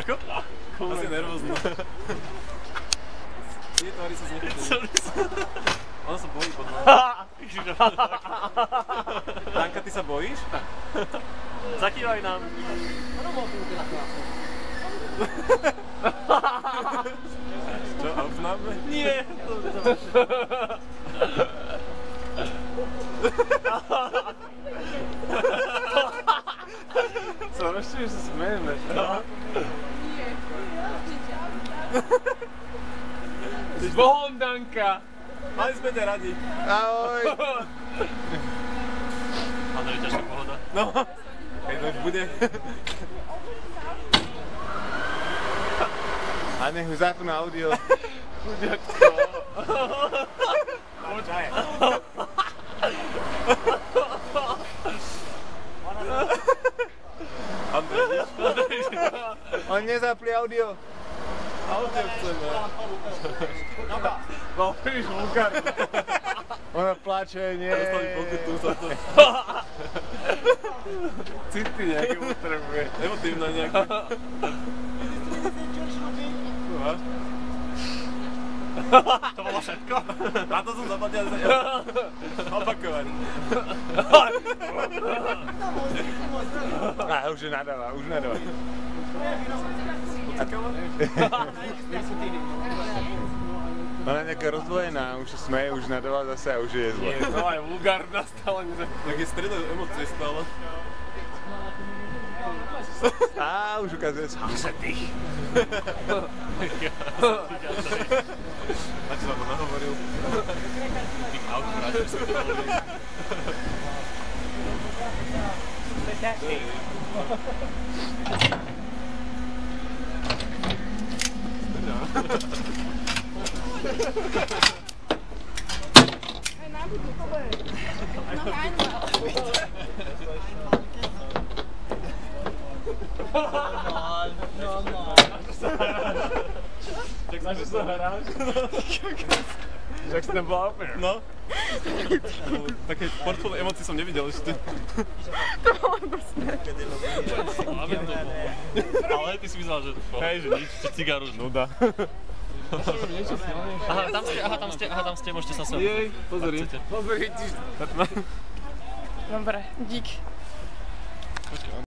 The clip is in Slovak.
Ako? Asi nervózny. Nie, tvári sa znechutný. Ona sa bojí podľa mňa. Danka, ty sa bojíš? Zakývaj nám. Čo, Aufnahme? Nie. Co, rozumiem, že sa smejeme. S Bohom, Danka. Mali sme ťa radi. Ahoj. Áno, je ťažká pohoda. No, keď to už bude. A nech už zapnú audio. Chudňatko. Počkaj. Andrej, On nezapli audio. audio chceme. No, príliš vulgárne. Ona plače, nie. Dostali pokutu za to. City nejaké potrebuje. Emotívna nejaká. To bolo všetko? Na to som zaplatil za opakovať. A už nadáva, už nadáva. Ona je nejaká rozdvojená, už sa smeje, už nadáva zase a už je zle. Nie, to aj vulgárna stále. Tak je stredové emócie stále. Á, už ukazuje sa. Tých. A čo vám to nahovoril? Tých aut vrátil sa to boli. Noch einmal. Na čo sa hráš? Však si tam bola opäť. No. Také portfólio emócií som nevidel ešte. To bolo dosť. Ale ty si myslel, že hej, že nič, že cigár už nuda. Aha, tam ste, môžete sa sem. Jej, pozri. Ak chcete. Pozri, Dobre, dík.